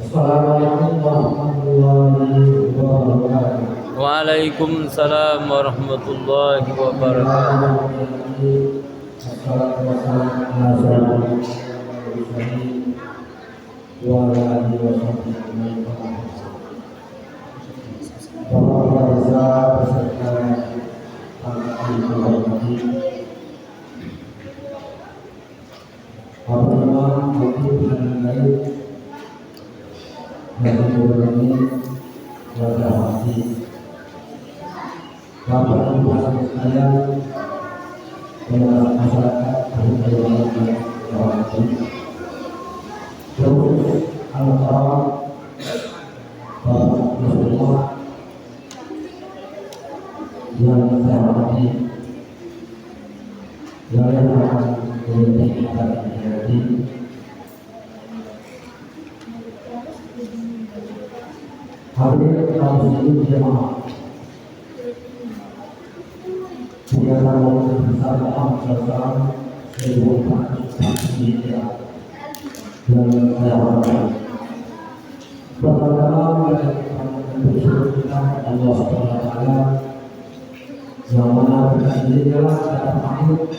Assalamualaikum warahmatullahi wabarakatuh. Waalaikumsalam warahmatullahi wabarakatuh. Bapak Ibu sekalian, masyarakat yang saya hormati, yang akan kita menjadi hadirin kaum muslimin jemaah. Biarlah Allah bersama Allah yang saya hormati. Pertama-tama bersyukur kita Allah SWT yang mana berkat dirinya dapat masuk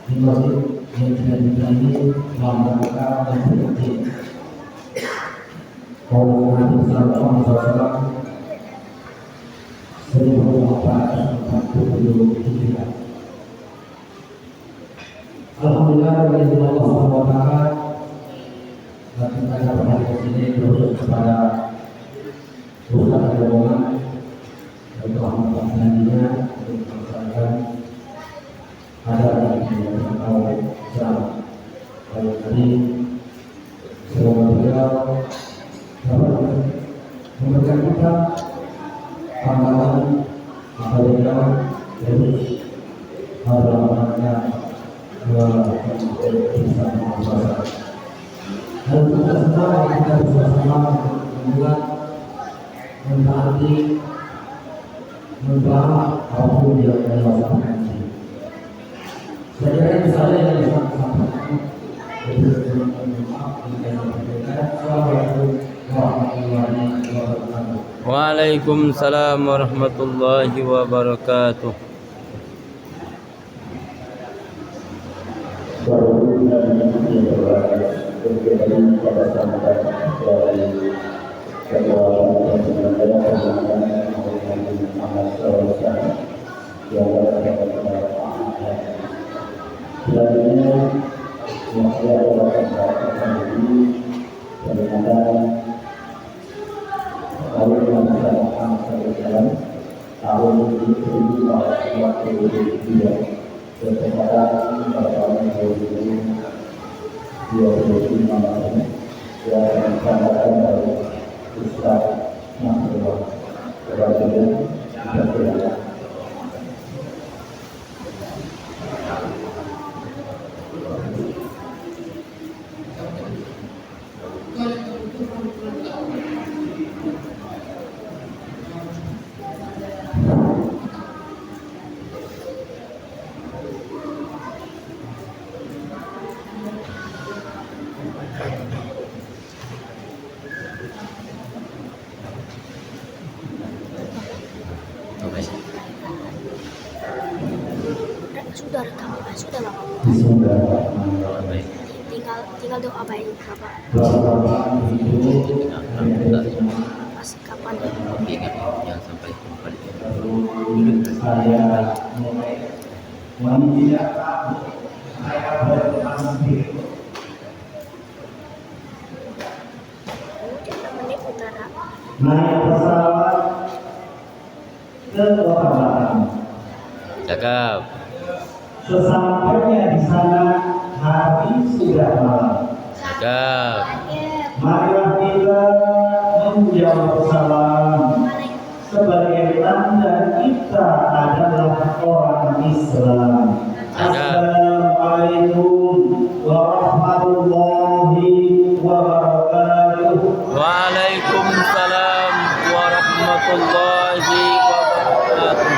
di masjid yang kita ini dalam rangka dan berhenti. Kalau Nabi Sallallahu Alaihi Wasallam 1443. Alhamdulillah dari Allah SWT dan kita dapat di sini terus kepada Ustaz Rombongan dan telah melaksanakannya untuk melaksanakan ada atau jam dari tadi semoga beliau dapat memberikan kita pandangan apabila dari harapannya bisa membaca dan kita semua kita bersama membuat mentaati membahas apapun yang kita lakukan. Saya kira itu saja yang bisa saya sampaikan. Assalamualaikum warahmatullahi wabarakatuh. Waalaikumsalam warahmatullahi wabarakatuh. Tahun 2022 bertepatan pada tahun 2025 yang disampaikan oleh Ustaz Nasrullah Kebajikan Jakarta. Sudah rekam, sudah lama. Tinggal doa baik Bapak. Masih kapan? Jangan sampai kembali. Menit utara. Naik pesawat ke Kota Batam. Cakap. Sesampainya di sana hari sudah malam. Cakap. Marilah kita menjawab salam sebagai tanda kita adalah orang Islam. Assalamualaikum warahmatullahi wabarakatuh. Waalaikumsalam warahmatullahi wabarakatuh.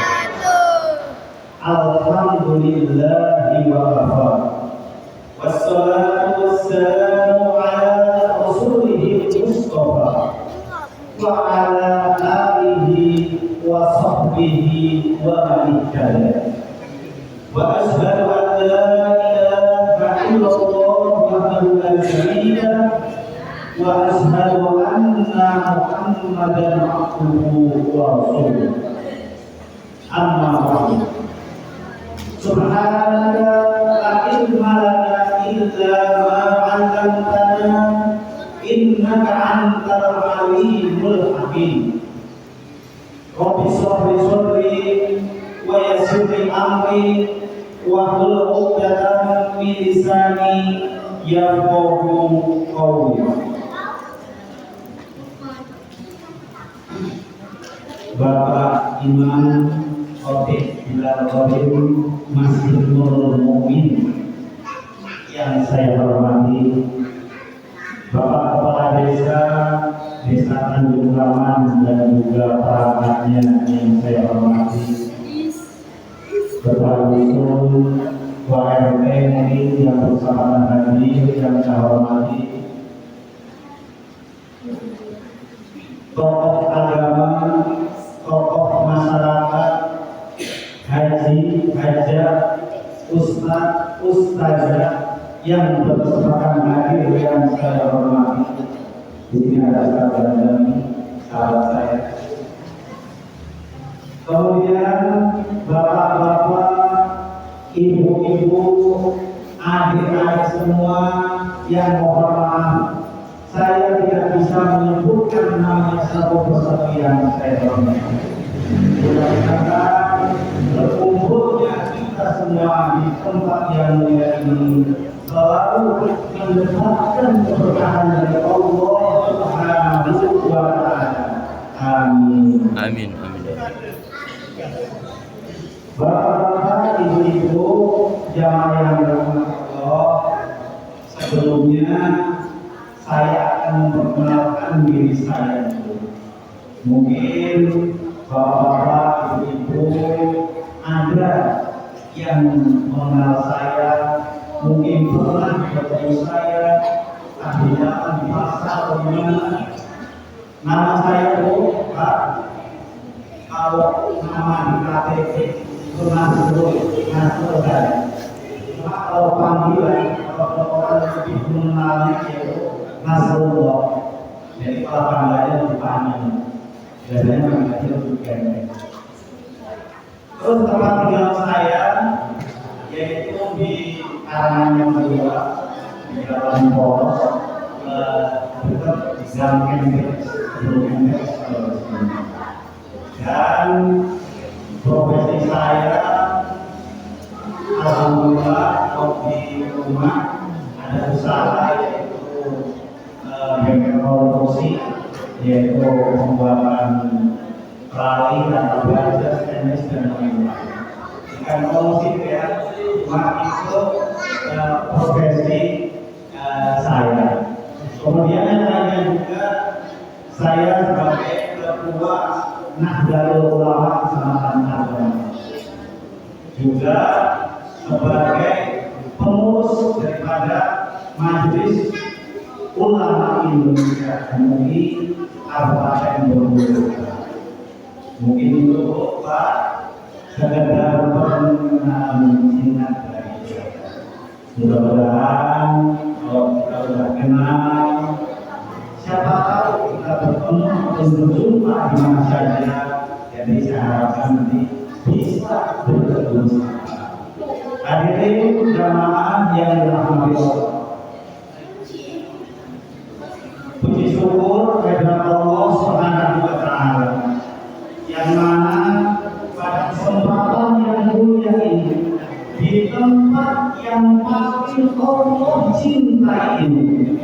Alhamdulillahi wa kafa. hidayah. Wa asyhadu an la ilaha illallah wahdahu la syarika lah wa asyhadu anna Muhammadan abduhu wa rasuluh. Amma ba'du. Subhanaka la ilma lana illa ma 'allamtana innaka antal alimul hakim. Rabbi shrah li sadri wa yassir li amri wahlul 'uqdatam min lisani yafqahu qawli. Bapak Imam Khotib Bilal Qadim Masjid Nurul Mukmin yang saya hormati, Bapak Kepala Desa Tanjung Raman dan juga perangkatnya yang saya hormati, Bapak Dusun, KRT MUI yang bersama hadir yang saya hormati, tokoh agama, tokoh masyarakat, haji, hajah, ustaz, ustazah yang berkesempatan hadir yang saya hormati. Di sini ada sahabat saya. Kemudian bapak-bapak, ibu-ibu, adik-adik semua yang mohon maaf, saya tidak bisa menyebutkan namanya satu persatu yang saya hormati. Mudah-mudahan berkumpulnya kita semua di tempat yang mulia ini selalu mendapatkan keberkahan dari Allah Subhanahu wa Ta'ala. Amin. Amin. Amin. Bapak-bapak, ibu-ibu, jamaah yang dirahmati Allah, sebelumnya saya akan memperkenalkan diri saya dulu. Mungkin bapak-bapak, ibu-ibu ada yang mengenal saya, mungkin pernah bertemu saya, ada di pasar atau di mana. Nama saya Bu, Pak. Kalau nama di KTP itu Nasrul saya. Cuma kalau panggilan, kalau orang lebih mengenalnya yaitu Nasrullah. Jadi kalau panggilannya lebih panjang, biasanya panggilannya lebih pendek. Terus tempat tinggal saya yaitu di Karanganyar Madura, di dalam Poros, dekat Gang Kempes, dan profesi saya alhamdulillah di rumah ada usaha yaitu bengkel produksi, yaitu pembuatan trali dan baja stainless dan lain-lain. Bukan produksi ya, cuma itu profesi saya. Kemudian yang lainnya juga saya sebagai ketua Nahdlatul Ulama Kecamatan Agam, juga sebagai pengurus daripada Majelis Ulama Indonesia MUI Kabupaten Bengkulu. Mungkin itu Pak sekedar perkenalan singkat dari saya. Mudah-mudahan kalau kita sudah kenal, siapa tahu kita bertemu atau berjumpa di mana saja. Jadi saya harapkan nanti bisa bertemu. Hadirin jamaah yang dirahmati Allah, puji syukur kehadirat Allah Subhanahu wa Ta'ala, yang mana pada kesempatan yang mulia ini, di tempat yang paling Allah cintai ini,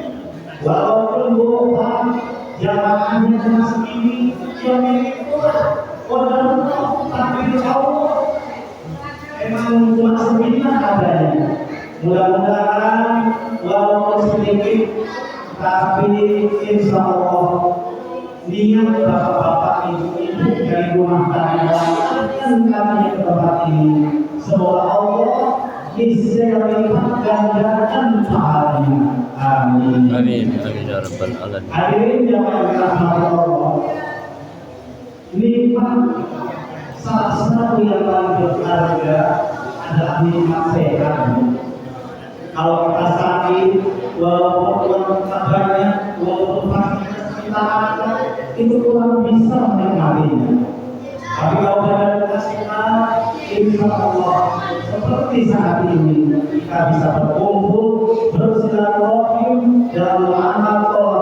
walaupun bukan jamaahnya cuma segini, yang itu orang tapi Allah memang cuma segini adanya. Mudah-mudahan walaupun sedikit, tapi insya Allah niat bapak-bapak ibu-ibu dari rumah tangga yang kami ke tempat ini, semoga Allah bisa melihat ganjaran pahalanya. Amin. Amin. Amin ya rabbal alamin. Hadirin jamaah yang dirahmati Allah, nikmat salah satu yang paling berharga adalah nikmat sehat. Kalau kita sakit, walaupun kabarnya, walaupun fasilitas kita ada, itu kurang bisa menikmatinya. Tapi kalau badan kita sehat, insya Allah seperti saat ini kita bisa berkumpul, bersilaturahim dalam amal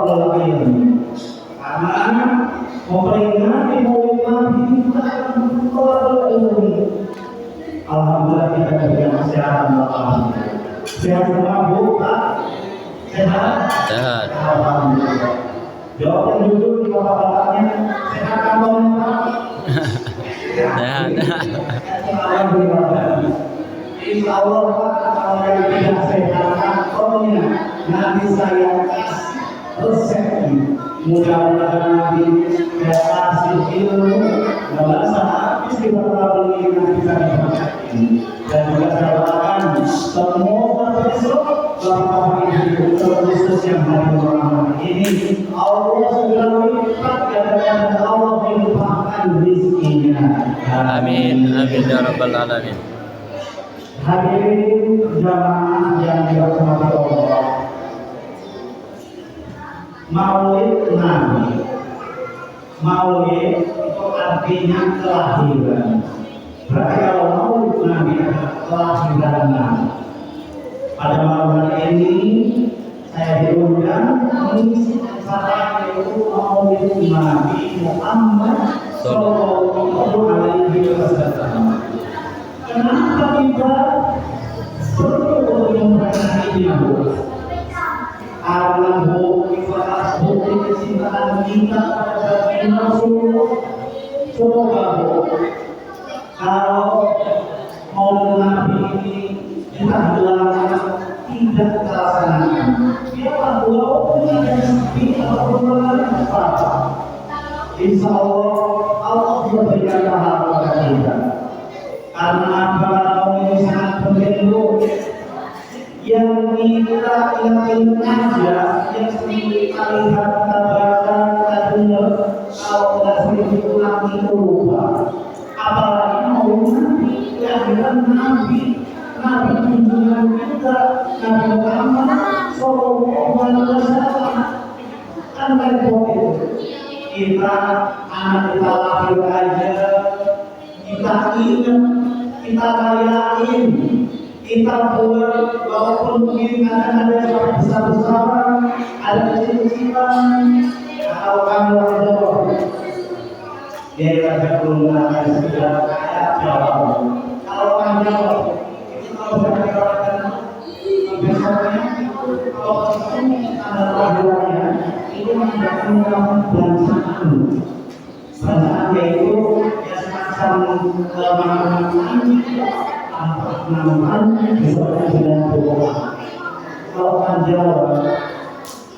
tolak ilmu. Karena memperingati Maulid Nabi kita akan tolak ilmu. Alhamdulillah kita diberikan kesehatan Allah. Sehat semua Bu, Pak? Sehat? Sehat. Alhamdulillah. Jawab yang jujur di bapak-bapaknya. Sehat kantongnya Pak? Sehat. Alhamdulillah. Insya Allah Pak, kalau yang tidak sehat kantongnya nanti saya kasih resepnya. Mudah-mudahan nanti saya kasih ilmu dalam habis kita beli nanti bisa dipakai. Dan juga saya doakan semua besok Bapak Ibu khusus yang hari Ramadan ini Allah sudah lipat dan Allah melimpahkan rezekinya. Amin, amin ya rabbal alamin. Hadirin jamaah yang dirahmati Allah, Maulid Nabi. Maulid itu artinya kelahiran. Berarti kalau Maulid Nabi adalah kelahiran Nabi. Pada malam hari ini saya diundang mengisi acara yaitu Maulid Nabi Muhammad Sallallahu Alaihi Wasallam. Kenapa kita perlu memperhatikan ini, Bu? Karena bukti kecintaan kita pada Rasulullah. Coba Bu, kalau Maulid Nabi ini kita bilang tidak terlaksanakan, biarlah walaupun ada sepi atau apa, insya Allah Allah memberikan pahala kepada kita. Karena apa? Ini sangat penting Bu. Yang kita ingin aja, yang sering kita lihat, kita baca, kita dengar, kalau tidak sering diulang itu lupa. Apalagi mau Nabi, kehadiran Nabi, Nabi junjungan kita, Nabi Muhammad Sallallahu Alaihi Wasallam. Kan repot itu. Kita anak kita lahir aja, kita ingat, kita rayain, kita buat walaupun mungkin ada yang besar-besaran, ada kecil-kecilan, kalau kamu jawab, dia akan menggunakan segala kayak jawab. Kalau kamu jawab, itu kalau saya katakan besoknya, kalau ketemu ada lahirannya, itu menjadi bansaan. Bansaan yaitu semacam makanan besoknya sudah berubah. Kalau kamu jawab,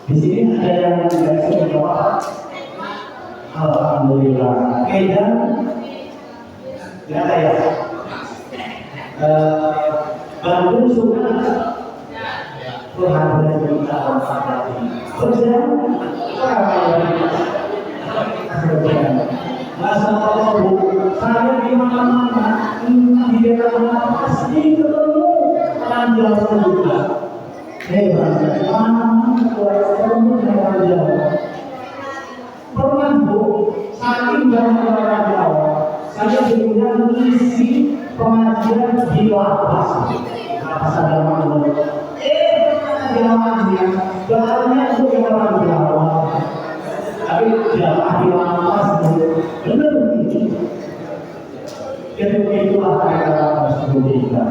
di sini ada yang tidak bisa jawab. Alhamdulillah. Medan, ya ya. Bandung suka Tuhan kita kerja Masa Allah Bu, saya di mana-mana, di daerah pasti ketemu Raja juga. Hebat, mana-mana ketemu Raja. Pernah Bu, saking banyak orang Jawa, saya diundang isi pengajian di lapas. Lapas ada malu. Jamaahnya banyak juga orang Jawa, tapi jamaah di lapas benar ini. Itulah kata Rasulullah,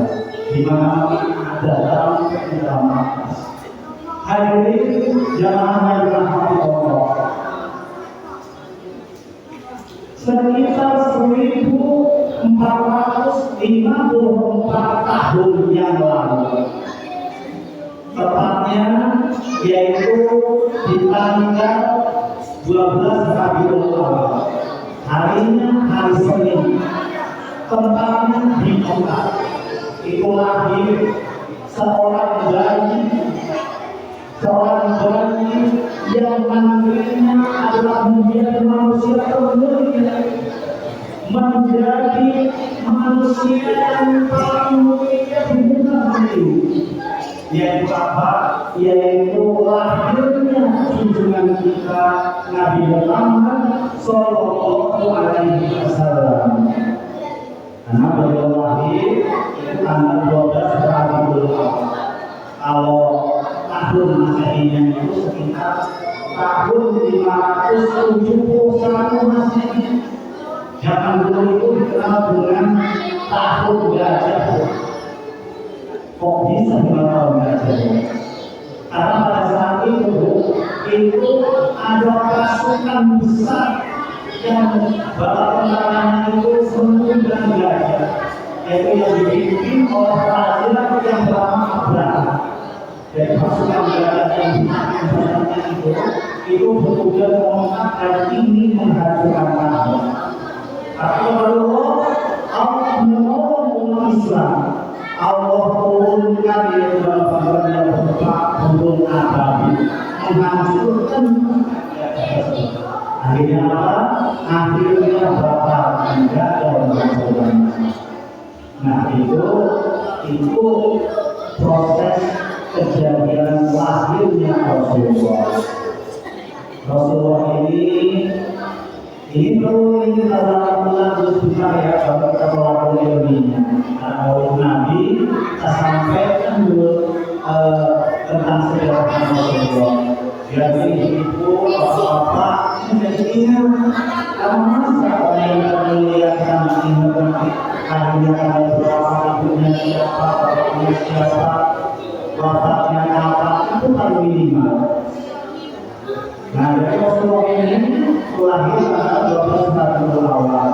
di mana ada dalam lapas. Hadirin jamaah yang dirahmati Allah. Sekitar 1454 tahun yang lalu, tepatnya yaitu di tanggal 12 Rabiul Awal, harinya hari Senin, tempatnya di Mekah. Itu lahir seorang bayi yang nantinya adalah menjadi manusia termulia, menjadi manusia yang paling mulia di muka bumi, yaitu apa? Yaitu lahirnya junjungan kita Nabi Muhammad Sallallahu Alaihi Wasallam. Karena beliau lahir itu tanggal 12 Rabiul Awal. Kalau tahun Masehinya itu sekitar tahun 571 Masehi. Zaman dulu itu dikenal dengan tahun gajah. Kok bisa 5 tahun gajah? Karena pada saat itu ada pasukan besar yang bala tentaranya itu sembilan gajah, yaitu yang dipimpin oleh raja yang bernama Abraham. Jadi pasukan gajah yang dipimpin itu bertujuan mengangkat dan ingin menghancurkan Ka'bah. Tapi Allah menolong umat Islam. Allah turunkan yaitu dalam gambar yang berupa gunung api menghancurkan akhirnya apa? Akhirnya bakal tidak dan nah itu proses kejadian lahirnya Rasulullah ini perlu ini dalam bulan besar ya kalau ilmiahnya kalau Nabi sampaikan dulu tentang sejarah Rasulullah. Jadi itu apa menjadi ingat karena masa orang yang melihat sama ingat harinya ada berapa ibunya siapa bapaknya siapa bapaknya apa itu paling minimal. Nah dari Rasulullah ini lahir pada 12 Rabiul Awal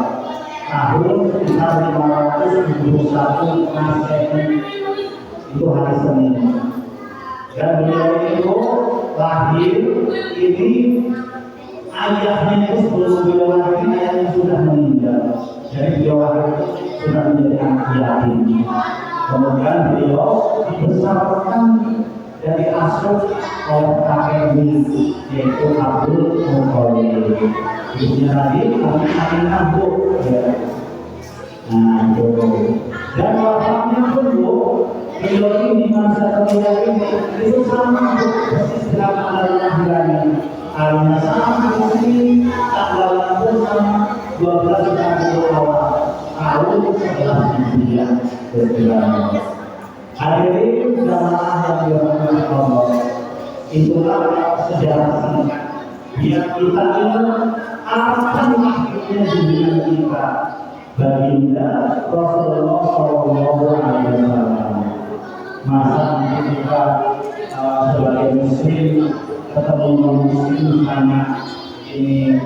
tahun sekitar 571 Masehi, itu hari Senin. Dan beliau itu lahir ini ayahnya itu sebelum beliau lahir ayahnya sudah meninggal. Jadi beliau lahir sudah menjadi anak yatim. Kemudian beliau dibesarkan dan diasuh oleh kakeknya yaitu Abdul Muthalib. Ibunya tadi kami Aminah Bu. Nah itu. Dan wafatnya pun Bu, beliau ini masa kemudian ini itu sama persis dengan lahirannya. Alnya sama ini tanggal pun sama 12 Rabiul Awal tahun 11 Hijriah berjalan. Hadirin jamaah yang dirahmati Allah, itulah sejarah singkat biar kita ingat apa maksudnya junjungan kita baginda Rasulullah Sallallahu Alaihi Wasallam. Masa kita sebagai muslim ketemu muslim hanya ini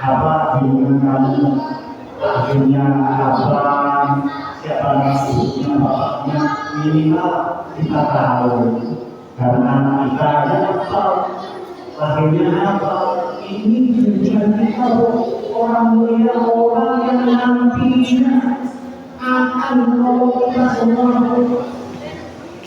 apa junjungan kamu akhirnya apa siapa maksudnya bapaknya minimal kita tahu karena kita apa akhirnya apa ini junjungan kita orang mulia orang yang nantinya akan menolong kita semua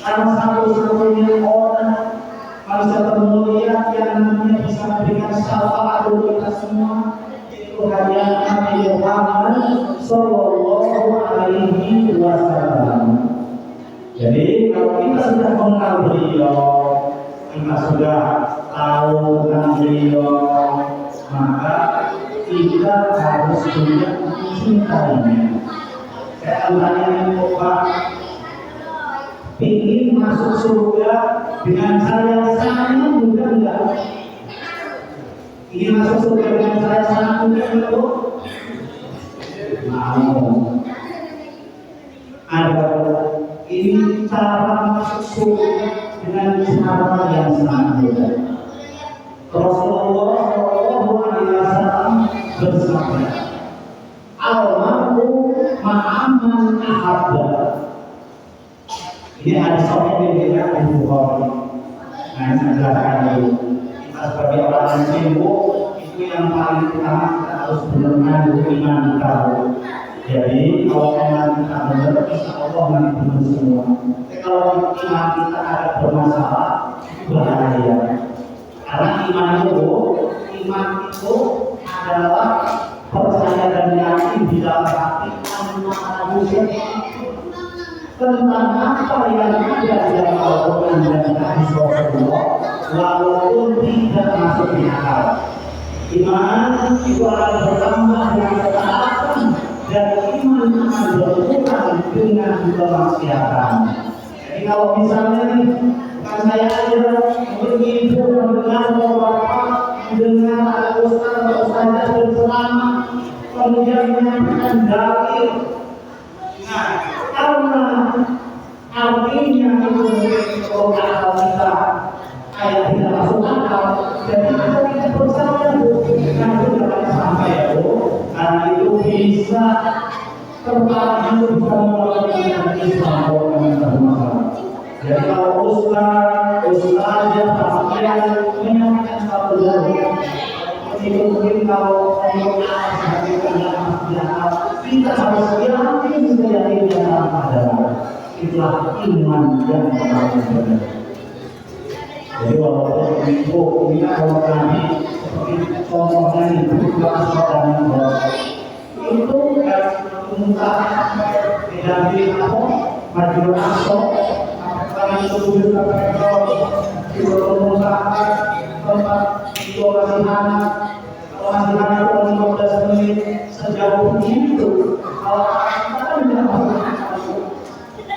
karena satu-satunya orang manusia termulia yang nantinya bisa memberikan syafaat untuk kita semua itu hanya Nabi Muhammad Sallallahu Alaihi Wasallam. Jadi kalau kita sudah mengenal beliau, kita sudah tahu tentang beliau, maka kita harus juga mencintainya. Saya tanya Pak, ingin masuk surga dengan cara yang sama mudah enggak? Ingin masuk surga dengan cara yang sama mudah enggak? Mau. Ada ini cara masuk surga dengan cara yang sangat mudah. Rasulullah Shallallahu Alaihi Wasallam bersabda, "Al-mar'u ma'amman ahabba." Ini hadis sahih dari Bukhari. Nah, ini jelaskan dulu. Kita sebagai orang yang sibuk itu yang paling utama kita harus benar-benar iman kita. Jadi kalau iman kita benar, insya Allah nanti benar semua. Tapi kalau iman kita ada bermasalah, itu bahaya. Karena iman itu adalah percaya dan yakin di dalam hati tentang apa yang ada di dalam Al-Quran dan hadis Rasulullah, walaupun tidak masuk di akal. Iman itu akan bertambah dengan ketaatan dan iman akan berkurang dengan kemaksiatan. Jadi kalau misalnya nih, bukan saya aja, begitu mendengar bapak, mendengar ada ustaz atau ustazah berceramah, kemudian menyampaikan dalil. Nah, karena artinya itu kalau akal kita kayak tidak masuk akal, jadi kita tidak percaya karena itu jangan sampai itu, karena itu bisa terpacu bisa melakukan Islam yang bermasalah. Jadi kalau ustazah pasien menyampaikan satu dalil, itu mungkin kalau kita harus yakin menjadi dalam adalah itulah iman yang paling benar. Jadi walaupun itu kita kalau kami seperti contohnya itu itu kan pengungkapan dari apa majelis asok kami itu juga pengungkapan tempat isolasi anak. Kalau masih anak 15 menit sejauh itu, kalau kita kan tidak masuk.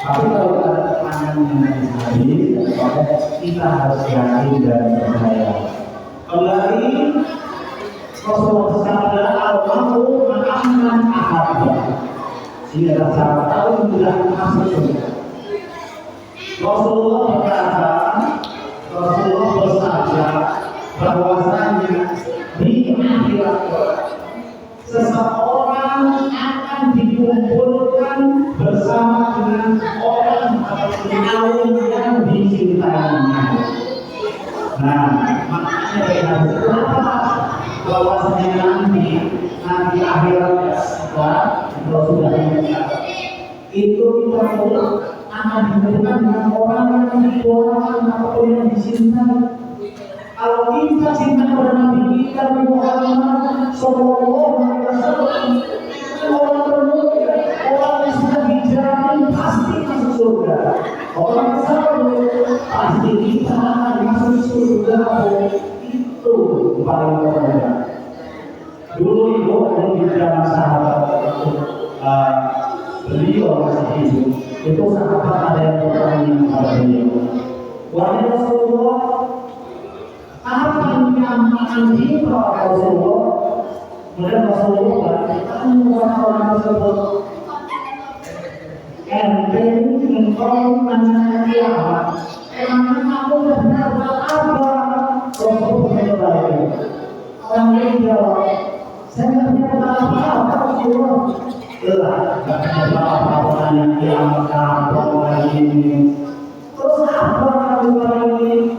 Tapi kalau ada pandangan yang habis, maka kita harus yakin dan percaya. Kembali Rasulullah bersabda, "Al-Maru ma'amman ahabba." Ini adalah salah satu yang masuk. Rasulullah berkata, Rasulullah bersabda bahwasanya di akhirat seseorang akan dikumpulkan bersama dengan orang atau kaum yang dicintainya. Nah, makanya dengan apa? Bahwasanya nanti akhirat kalau sudah itu kita akan dikumpulkan dengan orang yang didoakan atau yang dicintai. Kalau kita cinta kepada Nabi kita Muhammad Sallallahu Alaihi Wasallam, orang termulia, orang yang sudah dijamin pasti masuk surga. Orang tersebut pasti kita akan masuk surga. Itu paling mulia. Dulu itu di zaman sahabat beliau masih hidup. Itu sahabat ada yang bertanya kepada beliau, wahai Rasulullah, apa yang akan kita Rasulullah? Kemudian Rasulullah orang tersebut, engkau menanya kiamat, emang aku benar apa? Rasulullah berkata, orang yang jawab, saya tidak punya apa-apa Rasulullah. Katanya apa yang kiamat kapan ini? Terus apa kamu ini?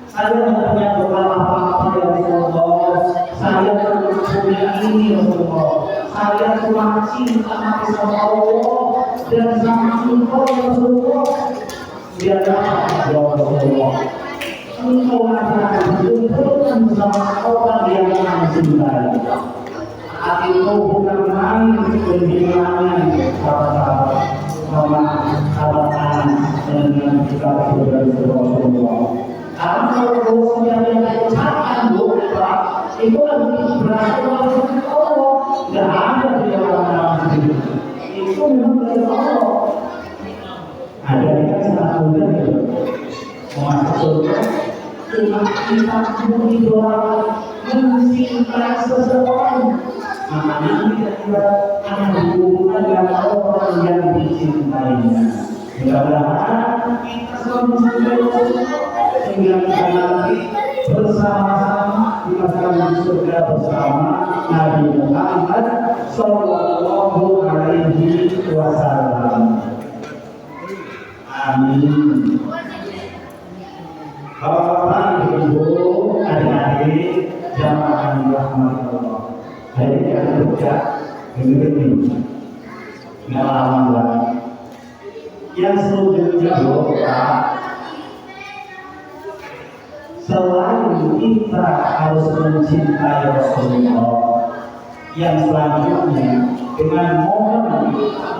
Saya tidak punya bekal apa-apa ya Rasulullah. Saya tidak punya ini Rasulullah. Saya cuma cinta sama Allah dan sama engkau ya Rasulullah. Dia kata ya Rasulullah, engkau akan dikumpulkan bersama orang yang mencintai. Itu bukan main pembinaan sahabat-sahabat dengan kita sebagai Rasulullah. Karena kalau sudah yang diucapkan doa itu adalah berarti Allah tidak ada di dalam diri. Itu memang dari Allah. Ada yang sangat mudah itu masuk surga. Cuma kita mengidoakan mencintai seseorang. Makanya kita akan dihubungkan dengan orang yang dicintainya. Mudah-mudahan kita selalu mencintai sehingga kita nanti bersama-sama di masyarakat surga bersama Nabi Muhammad Sallallahu Alaihi Wasallam. Amin. Bapak Ibu, adik-adik, jamaah rahmat Allah. Hari ini akan buka begini, nggak lama lagi. Yang selanjutnya doa. Selain kita harus mencintai Rasulullah, yang selanjutnya dengan momen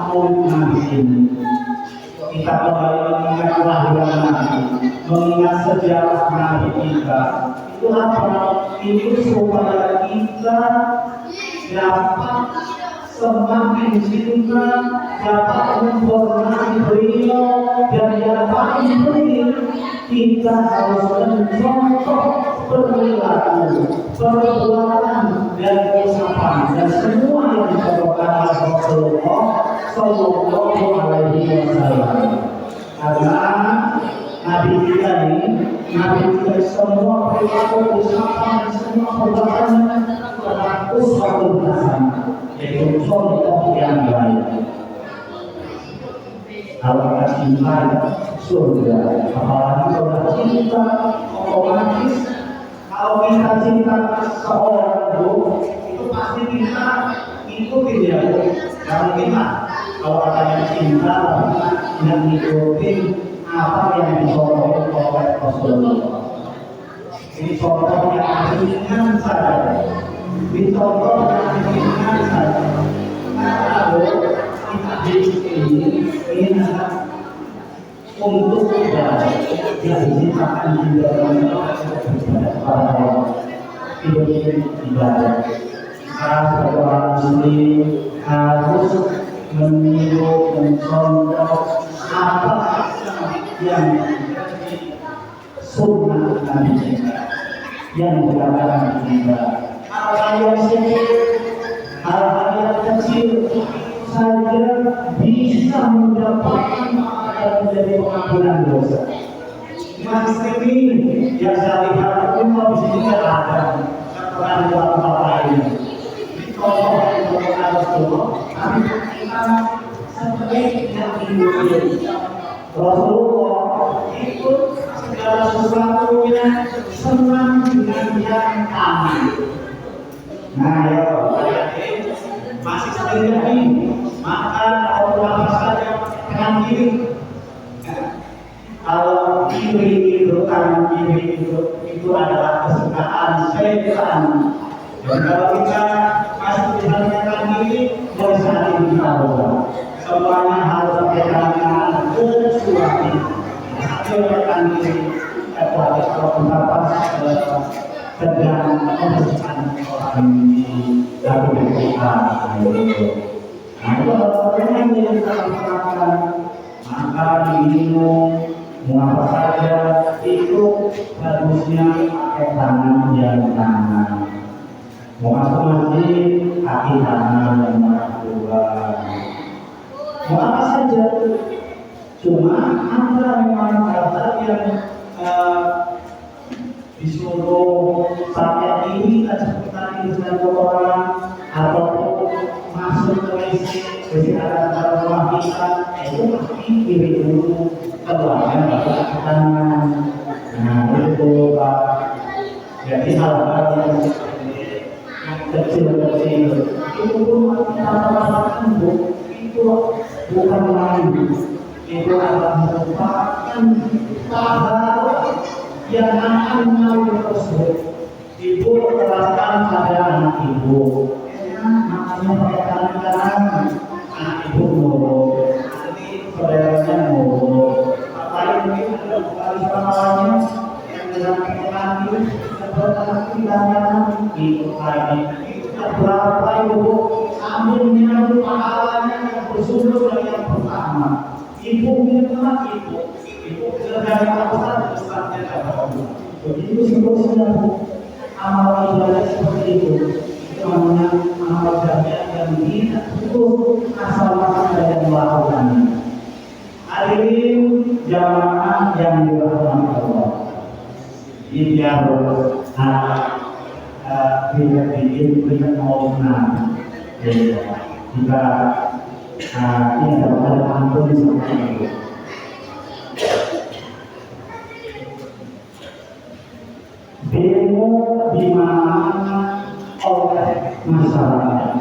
Maulid Nabi ini. Kita kembali mengingat kelahiran Nabi, mengingat sejarah Nabi kita. Itu apa? Itu supaya kita dapat semakin cinta, dapat menghormati beliau, dan yang paling penting kita harus mencontoh perilaku, perbuatan, dan ucapan dan semua yang dicontohkan oleh Rasulullah Sallallahu Alaihi Wasallam. Karena Nabi kita ini, Nabi kita semua perilaku, ucapan, dan semua perbuatannya adalah uswatun hasanah, yaitu contoh yang baik. Kalau kita cinta surga, apalagi kalau cinta otomatis kalau kita cinta seorang itu pasti kita ikutin dia. Kalau kita kalau katanya cinta yang ikutin apa yang dicontohin oleh Rasulullah. Ini contoh yang ringan saja. Dicontoh yang ringan saja. Kalau kita ini adalah untuk ibadah yang diciptakan di dalam ibadah. Kita sebagai orang Muslim harus meniru, mencontoh apa yang sunnah Nabi yang dikatakan kita. Hal-hal yang sedikit, hal-hal yang kecil saja bisa mendapatkan menjadi pengampunan dosa. Muslimin yang saya lihat umum di sini ada keterangan dua lain. Contoh yang harus dulu, tapi kita seperti yang diikuti Rasulullah itu segala sesuatunya senang dengan yang kami. Nah, ya, masih sering lagi makan atau apa saja dengan kiri. Kalau kiri itu kanan kiri itu adalah kesukaan setan. Dan kalau kita masih ditanyakan kiri, boleh saat ini kita ubah. Semuanya harus pakai kanan kecuali silakan kiri. Kecuali kalau pendapat sedang membersihkan orang ini dari kita. Nah itu adalah yang kita lakukan. Maka diminum apa saja itu harusnya pakai tangan yang kanan. Mau masuk masjid kaki kanan yang kedua. Mau apa saja. Cuma ada memang kata yang disuruh pakai ini seperti dengan orang ataupun masuk ke WC ada rumah kita itu pasti kiri dulu keluarnya bapak tangan. Nah itu Pak, jadi hal-hal yang kecil-kecil itu pun kata-kata itu bukan lain, itu adalah merupakan pahala yang akan melalui tersebut. Ibu terapkan pada anak ibu, makanya pakai tangan kanan, anak ibu nurut, nanti saudaranya nurut. Apalagi mungkin ada kali pahalanya yang dalam kaki seperti tangan ikut lagi. Itu berapa ibu? Ambil minum pahalanya yang bersumber dari yang pertama. Ibu minum ibu dari apa saja dapat. Begitu seterusnya amal ibadah seperti itu namanya amal jariah yang tidak putus asal-asal dari melakukan. Hadirin jamaah yang dirahmati Allah, biar tidak bikin mau jika tidak ada ampun seperti itu. Demo di mana oleh masyarakat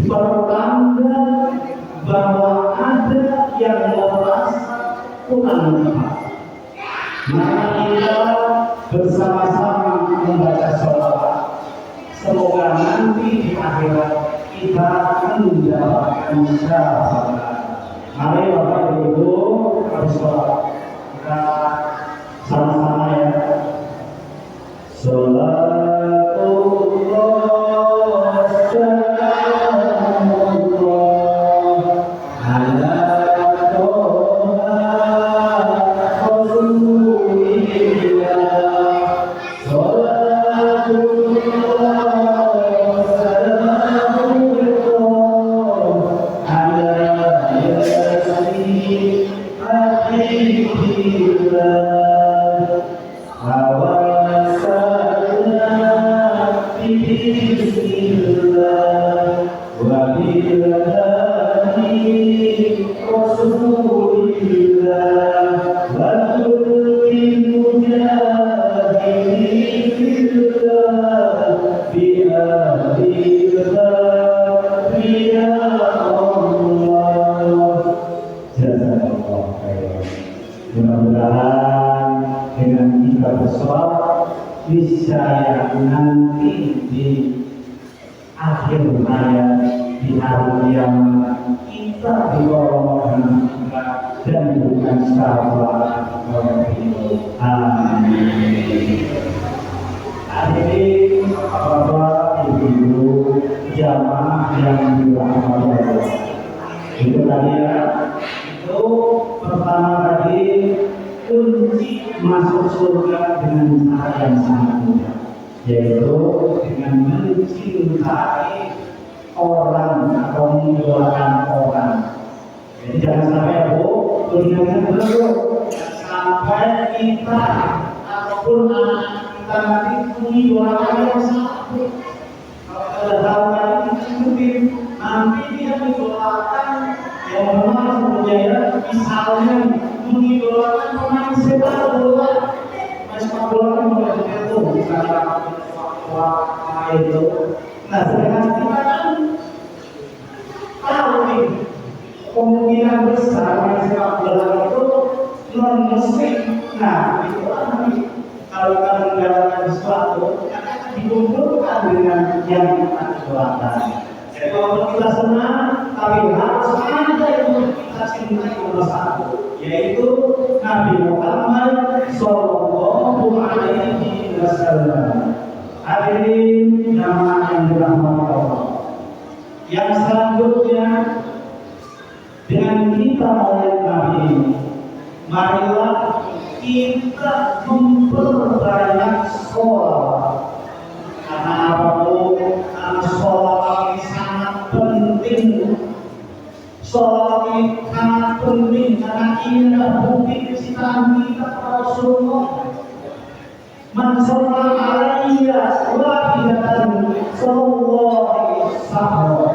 bertanda bahwa ada yang merasa kurang tepat. Maka kita bersama-sama membaca sholawat. Semoga nanti di akhirat kita akan mendapatkan syafaat. Mari Bapak Ibu harus kita sama-sama ya. Salatullah salamullah ala toha rasulillah. Salatullah salamullah ala yasin habibillah. Mudah-mudahan dengan kita bersolat bisa nanti di akhir hayat di hari kiamat kita digolongkan dan bukan syafaat oleh amin. Hadirin Bapak Ibu jamaah yang dirahmati Allah. Itu tadi ya. Itu pertama tadi kunci masuk surga dengan cara yang sangat mudah, yaitu dengan mencintai orang atau mengidolakan orang. Jadi jangan sampai ingatkan dulu, sampai kita ataupun anak kita nanti mengidolakan yang satu. Kalau kita tahu tadi ikutin, nanti dia mengidolakan yang memang sebenarnya misalnya mengidolakan pemain sepak bola, kan mulai itu misalnya itu. Nah, sedangkan kita kan tahu nih kemungkinan besar pemain sepak bola itu non muslim. Nah, itu nanti kalau kita mengidolakan sesuatu akan dikumpulkan dengan yang kita idolakan. Jadi kalau kita senang, tapi harus ada yang kita cintai nomor satu, yaitu Nabi Muhammad Sallallahu Alaihi Wasallam. Hadirin jamaah yang dirahmati Allah. Yang selanjutnya dengan kita melihat Nabi ini, marilah kita memperbanyak sholat. Karena apapun, karena sholat ini sangat penting. Sholat ini sangat penting karena ini adalah bukti kecintaan kita kepada Rasulullah. Man shalla alayya wahidatan sallallahu alaihi wasallam.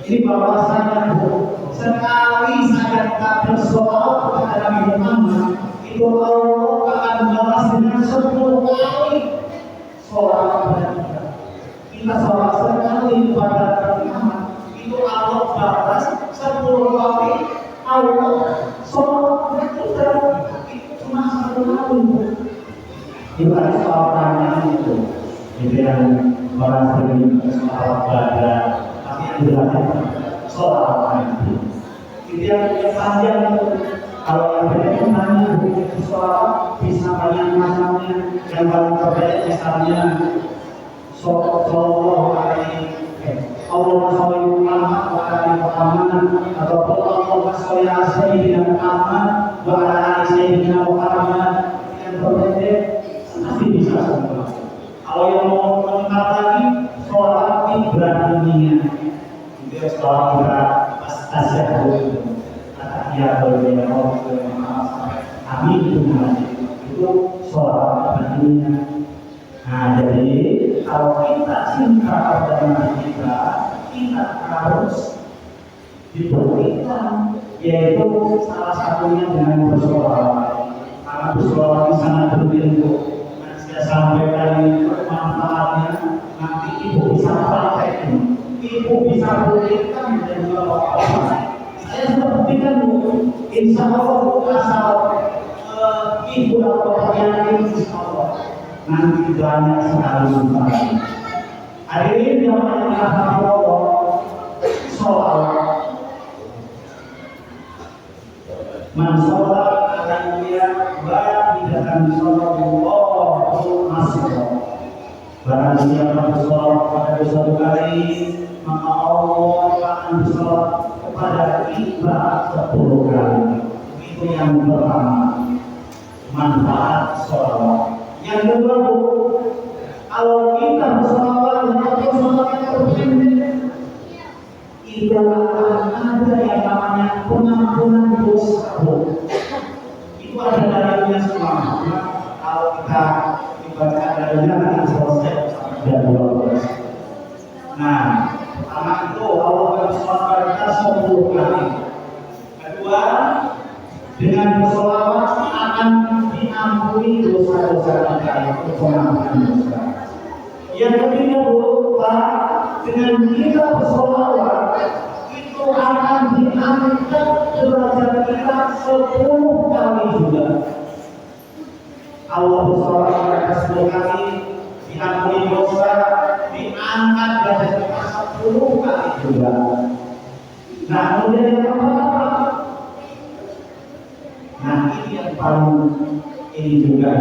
Ini bahwasanya sekali saya kita bersolat kepada Nabi Muhammad, itu Allah akan balas dengan 10 kali sholat kepada kita. Kita sholat sekali kepada Nabi Muhammad, itu Allah balas 10 kali. Allah sholat kita itu cuma 1 kali. Bukan soal pertanyaan itu yang orang sering sholat pada, tapi yang dilakukan sholat itu. Itu yang panjang itu. Kalau yang banyak tanya begitu soal bisa banyak macamnya. Yang paling terbaik misalnya Sallallahu alaihi Allahumma sholli Muhammad wa ala Muhammad, ataupun Allahumma sholli ala Sayyidina Muhammad wa ala ali Sayyidina Muhammad. Yang terbaik pasti bisa semua. Kalau yang mau lengkap lagi sholat Ibrahimiyah, itu sholat berat asyhadu ya boleh amin itu sholat Ibrahimiyah. Nah, jadi kalau kita cinta pada Nabi kita harus dibuktikan, yaitu salah satunya dengan bersolat. Karena bersolat di sana berilmu. Saya sampaikan manfaatnya, nanti ibu bisa praktek, ibu bisa buktikan dan juga bapak. Saya sudah buktikan bu, insya Allah asal ibu atau bapak yang insya Allah nanti banyak sekali manfaat. Hadirin yang dirahmati Allah, sholawat. Man sholat akan melihat barikan sallallahu masjid. Barang siapa bersolat pada suatu kali, maka Allah akan bersolat kepada kita 10 kali. Itu yang pertama, manfaat sholawat. Yang kedua, kalau kita bersolawat atau sholat yang berpendek, itu akan ada yang namanya pengampunan dosa. Itu ada dalilnya semua. Kalau kita dibaca dalilnya akan selesai dan 12. Nah, pertama itu Allah akan sholat kita 10 kali. Kedua, dengan bersolawat akan diampuni dosa-dosa kita, itu pengampunan dosa. Yang ketiga, Pak, dengan kita bersolawat itu akan diangkat derajat kita 10 kali juga. Allah bersolawat pada 10 kali, diampuni dosa, diangkat derajat kita 10 kali juga. Nah, kemudian yang keempat, nah ini yang paling penting juga.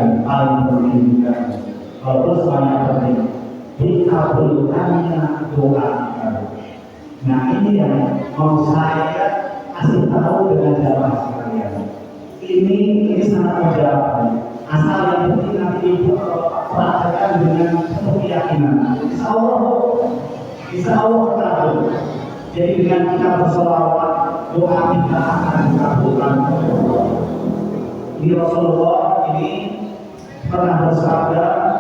Kalau semuanya penting, dikabulkannya doa. Nah ini yang mau saya kasih tahu dengan jamaah sekalian. Ini sangat mudah. Asal yang penting nanti ibu praktekkan dengan penuh keyakinan. Insya Allah terkabul. Jadi dengan kita bersolawat, doa kita akan dikabulkan. Ini Rasulullah ini pernah bersabda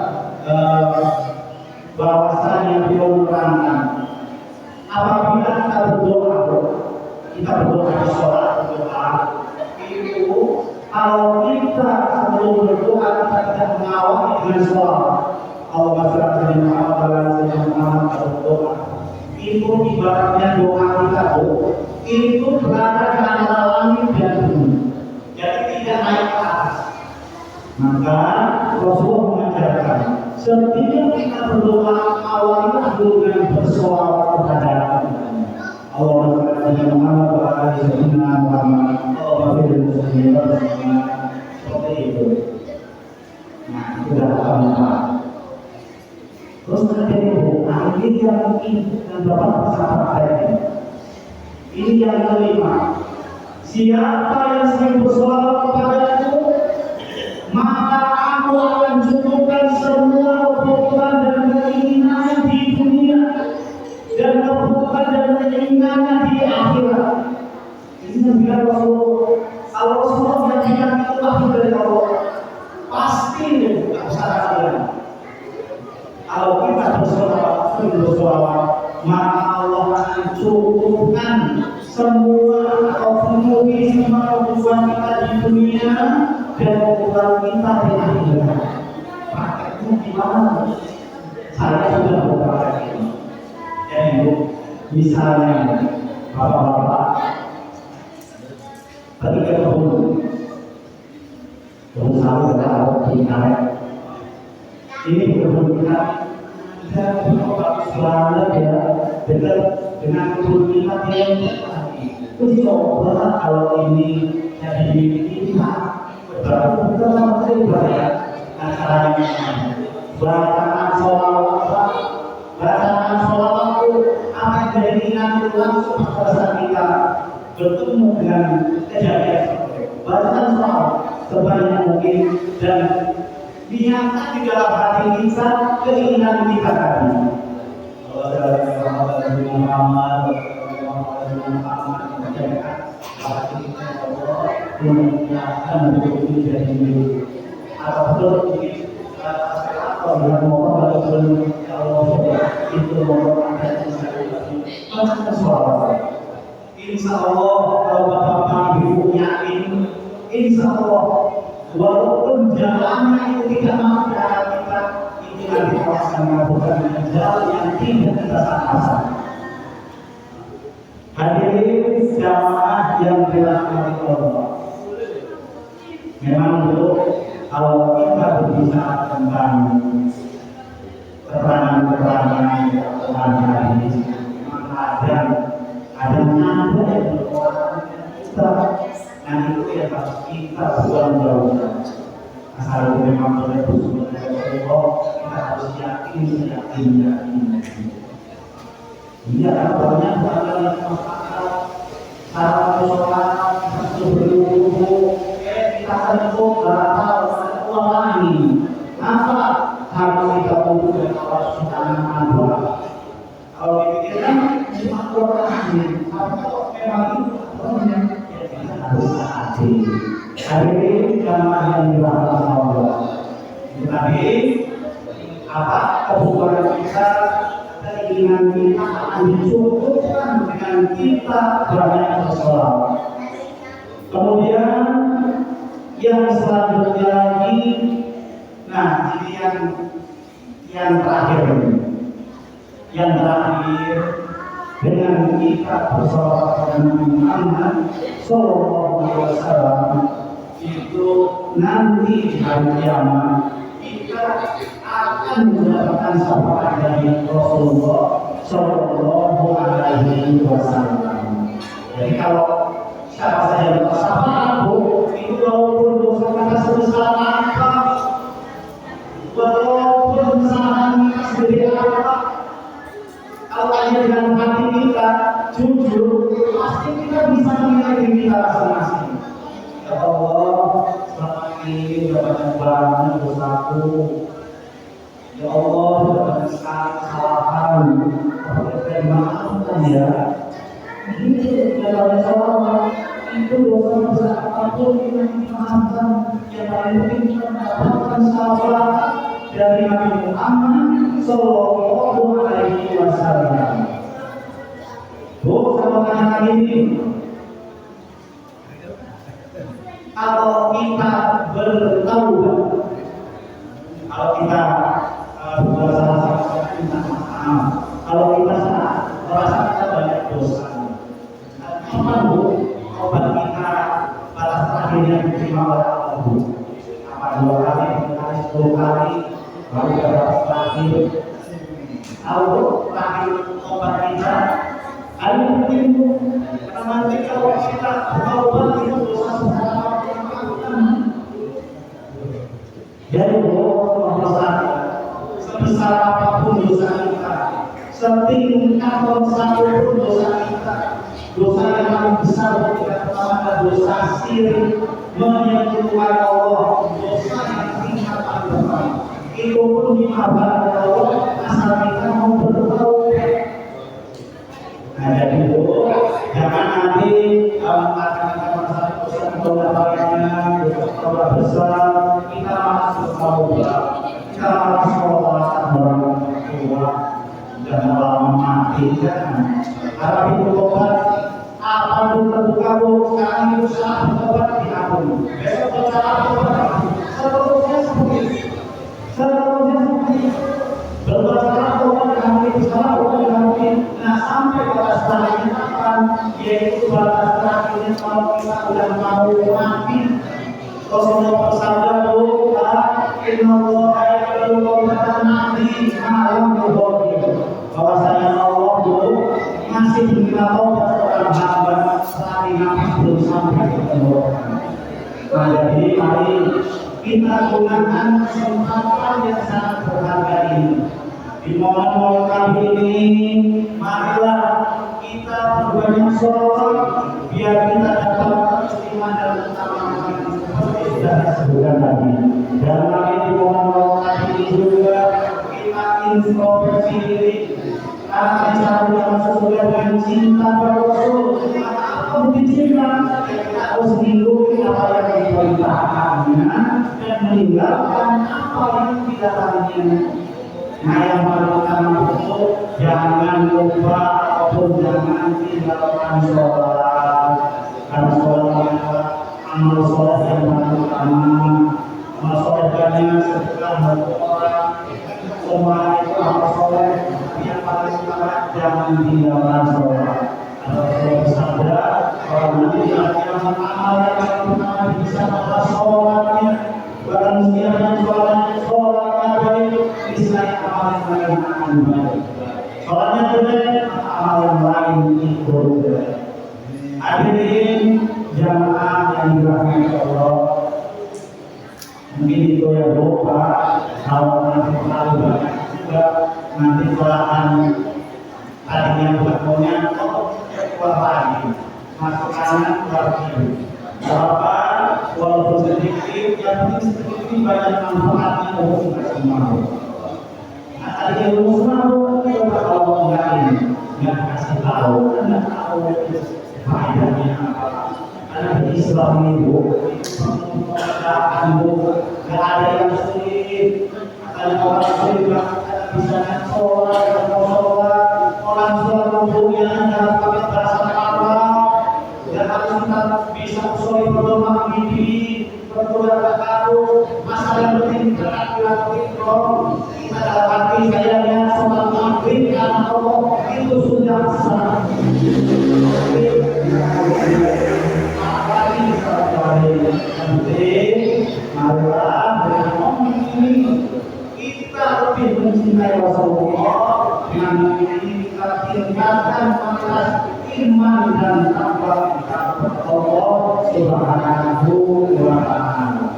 bahwasanya beliau menerangkan, apabila kita berdoa di sholat berdoa itu, kalau kita sebelum berdoa kita tidak mengawali dengan sholat, Allah berdoa, itu ibaratnya doa kita itu berada di antara langit dan bumi, jadi tidak naik ke atas. Maka Rasulullah mengajarkan, setiap kita berdoa awalnya dengan bersolawat kepada Allah seperti itu. Nah, sudah apa? Terus nanti ini yang ibu dan bapak bersama saya. Ini yang kelima. Siapa yang sering bersolawat kepadaku, maka aku akan cukupkan semua kebutuhan dan keinginannya di dunia dan kebutuhan dan keinginannya di akhirat. Ini yang bilang Rasulullah. Kalau Rasulullah menjanjikan itu lahir dari Allah, pasti tidak usah kalian. Kalau kita bersolawat, maka Allah akan cukupkan semua atau penuhi semua kebutuhan kita di dunia dan kebutuhan kita di akhirat. Prakteknya gimana? Saya sudah beberapa kali. Jadi misalnya bapak-bapak ketika berusaha berlaku di karet, ini kebun kita bagus banget ya, dekat dengan kebun kita yang itu coba kalau ini jadi kita berarti kita sama sekali banyak caranya. Bacaan sholawat itu apa yang jadi ingat itu langsung pada saat kita bertemu dengan kejadian seperti itu. Bacaan sholawat sebanyak mungkin dan niatkan di dalam hati kita keinginan kita tadi. Insya Allah kalau bapak ibu yakin, insya Allah walaupun jalannya itu tidak mampu kita, itu nanti akan bukan jalan yang tidak kita sangka. Hadirin jamaah yang dirahmati Allah. Memang dulu kalau kita berbicara tentang keterangan-keterangan Nah itu yang harus kita buang jauh. Asal memang boleh bersyukur Allah, kita harus yakin. Iya, banyak hal yang masalah. Cara sholat, berwudu, kita sentuh batal uang lagi. Apa harus kita untuk dan Allah Subhanahu wa Ta'ala? Kalau dipikirkan cuma Quran ini, atau memang itu kita harus hati. Hari ini jamaah yang dirahmati Allah. Tetapi apa kebutuhan kita, keinginan kita akan dicukupkan dengan kita banyak bersolat. Kemudian yang selanjutnya lagi, nah ini yang terakhir. Yang terakhir dengan kita bersolat dengan Muhammad Sallallahu Alaihi Wasallam itu nanti di hari kiamat kita akan mendapatkan syafaat dari Rasulullah Sallallahu Alaihi Wasallam. Jadi kalau siapa saja yang bersama itu walaupun dosa kita sebesar apa, walaupun kesalahan kita segede apa, kalau hanya dengan hati kita jujur, pasti kita bisa menilai diri kita masing-masing. Ya Allah, selama ini sudah banyak banget dosaku. Ya Allah, sudah banyak sekali kesalahan. Tapi maafkan ya. Ini tidak ada salah. Itu dosa besar apapun yang dimaafkan. Yang paling penting kita mendapatkan syafaat dari Nabi Muhammad Sallallahu Alaihi Wasallam. Sama hari ini, kalau kita bertaubat, kalau kita salah minta maaf, kalau kita salah merasa kita banyak dosa, apa bu? Obat kita balas terakhirnya diterima oleh Allah bu? Apa 2 kali, 3 kali, 10 kali, baru balas terakhir? Tahu terakhir obat kita? Hal yang penting karena nanti kalau kita bertaubat itu dosa jadi dosa sebesar apapun dosa kita, setingkat apapun dosa kita, dosa yang paling besar kita pertama adalah dosa syirik, menyekutukan Allah, dosa yang tingkat paling pertama. Itu pun dimaafkan oleh Allah asal kita mau bertaubat. Nah jadi itu jangan nanti mengatakan masalah dosa kebanyakannya, dosa besar, kita malah bertaubat, kita malah sholat orang tua dan malah mematikan. Harap itu tobat, apa pun terbuka sekarang itu salah tobat diampuni. Besok salah tobat, seterusnya seperti berbuat salah tobat diampuni, salah tobat diampuni. Nah sampai batas terakhir kapan? Yaitu batas terakhirnya kalau kita sudah mau mati. Rasulullah bersabda doa, Inna Allah yaqbalu tawbatan abdi malam yuhadi. Bahwasanya Allah dulu masih menerima taubat seorang hamba selagi nafas belum sampai ke tenggorokan. Nah jadi mari kita gunakan kesempatan yang sangat berharga ini. Di momen-momen kali ini, marilah kita berbanyak sholat biar kita dapat keistimewaan dan keutamaan seperti sudah disebutkan tadi. Dan mari di momen-momen kali ini juga kita introspeksi diri. Karena cara yang sesuai dengan cinta pada Rasul, apa bukti cinta? Kita harus mengikuti apa yang diperintahkannya dan meninggalkan apa yang dilarangnya. Nah yang paling utama itu jangan lupa ataupun jangan tinggalkan sholat. Karena sholat adalah amal sholat yang paling utama. Amal sholat banyak setelah orang semua itu amal sholat yang paling utama jangan tinggalkan sholat. Rasulullah bersabda kalau nanti di akhir amal yang paling utama bisa adalah sholatnya. Barang siapa sholatnya baik, istilahnya amal yang lain akan baik. Sholatnya jelek, amal yang lain ikut jelek. Hadirin jamaah yang dirahmati Allah. Mungkin itu ya Bu, Pak. Kalau nanti terlalu banyak juga nanti belahan tadinya buat maunya keluar lagi, masuk kanan keluar kiri. Bapak walaupun sedikit, yang penting sedikit banyak manfaatnya untuk kita semua. Nah, tadi ilmu semua kita kalau nggak kasih tahu, nggak tahu faedahnya apa. Karena Islam itu pekerjaan Bu, nggak ada yang sulit. Ada orang sulit bisa sholat, orang sholat wudhunya dalam pakai bahasa Arab. Dan harus kita bisa usul berdoa mimpi, berdoa terharu, masalah penting terhadap kita dalam hati sayangnya sholat maghrib karena Allah itu sudah sah. Apalagi penting, marilah dengan momen ini kita lebih mencintai Rasulullah. Dengan ini kita tingkatkan kualitas iman dan takwa kita kepada Allah Subhanahu wa Ta'ala.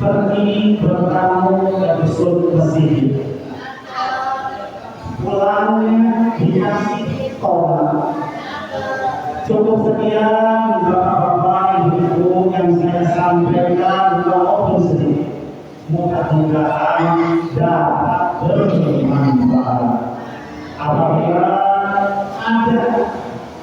Pergi bertamu dari surga masjid, pulangnya dikasih tolak. Cukup sekian Bapak-bapak Ibu yang saya sampaikan, walaupun sedikit. Mudah-mudahan dapat bermanfaat. Apabila ada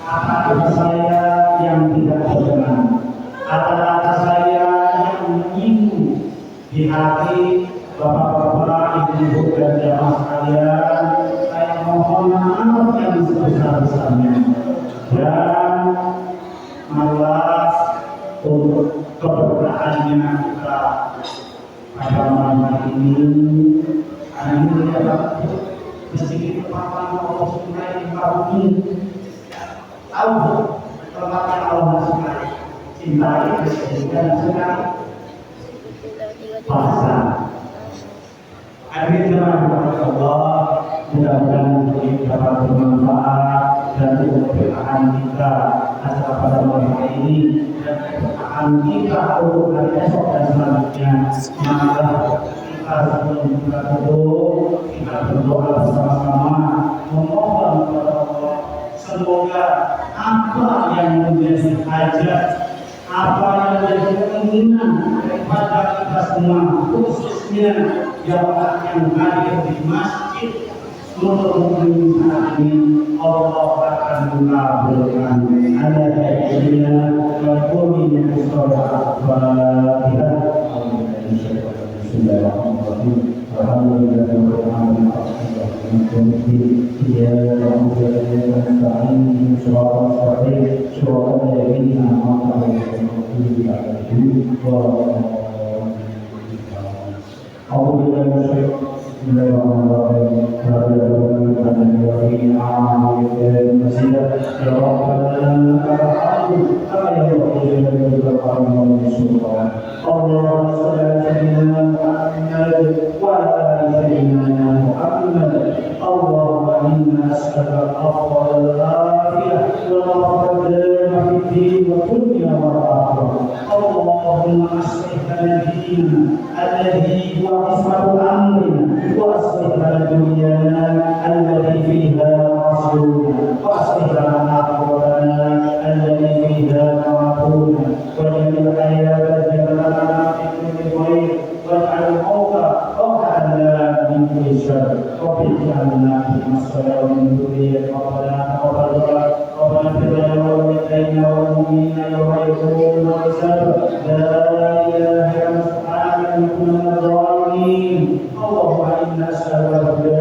kata-kata saya yang tidak berkenan, kata-kata saya yang menyinggung di hati Bapak-bapak, Ibu-ibu dan jamaah sekalian, saya mohon maaf yang sebesar-besarnya. Dan malas untuk keberkahannya kita pada malam hari ini. Hari ini adalah sedikit pertama Allah sunai tahun ini. Tahu pertama Allah sunai cintai dan sekali pasang. Amin ya Allah. Mudah-mudahan ini dapat bermanfaat dan keberkahan kita acara pada malam hari ini dan keberkahan kita untuk hari esok dan selanjutnya. Maka kita sebelum kita tutup, kita berdoa bersama-sama memohon kepada Allah semoga apa yang menjadi hajat, apa yang menjadi keinginan kepada kita semua, khususnya yang akan hadir di masjid untuk saat ini, Allah akan mengabulkan. Ada kaitannya dengan mustafa Al-Fatihah. الذي هو عصمة أمرنا وأصلح لنا دنيانا التي فيها مصيرنا وأصلح لنا آخرتنا التي فيها معادنا واجعل الحياة زيادة لنا في كل خير واجعل الموت راحة لنا من كل شر رب اجعلنا في مصر ومن ذرية ربنا تقبل دعاء ربنا اغفر لنا ولوالدينا والمؤمنين يوم يقوم الحساب لا إله إلا أنت سبحانك إنا كنا من الظالمين اللهم إنا نسألك الهدى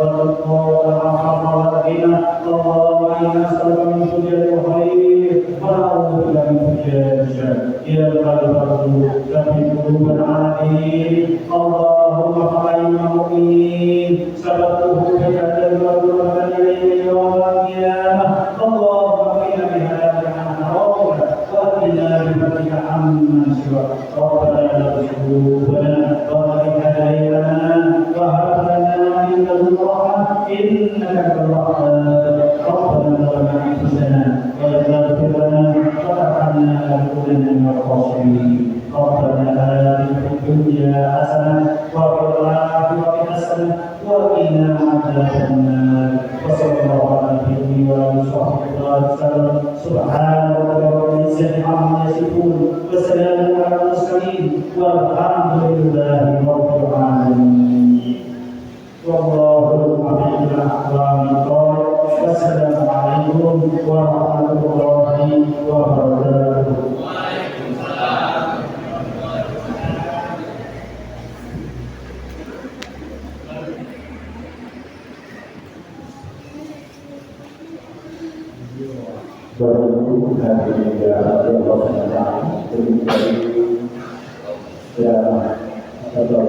والتقى والعفو والغنى اللهم إنا نسألك من كل خير ونعوذ بك من كل شر يا رب ثبت قلوبنا على دينك اللهم فإنا مؤمنين سبقوه بجد والقربة إليك يوم القيامة اللهم إنا بهذا عن حرامك وأتنا بفضلك عما سواك ربنا لا تزغ قلوبنا بعد إذ هديتنا وهب لنا من لدنك رحمة إنك أنت الوهاب ربنا ظلمنا أنفسنا Subhana rabbika rabbil izzati amma yasifun, wa salamun alal mursalin, walhamdulillahi rabbil alamin. Wallahu a'lam bishawab. Wassalamu alaikum warahmatullahi wabarakatuh. Baru hari ini Allah SWT dan atau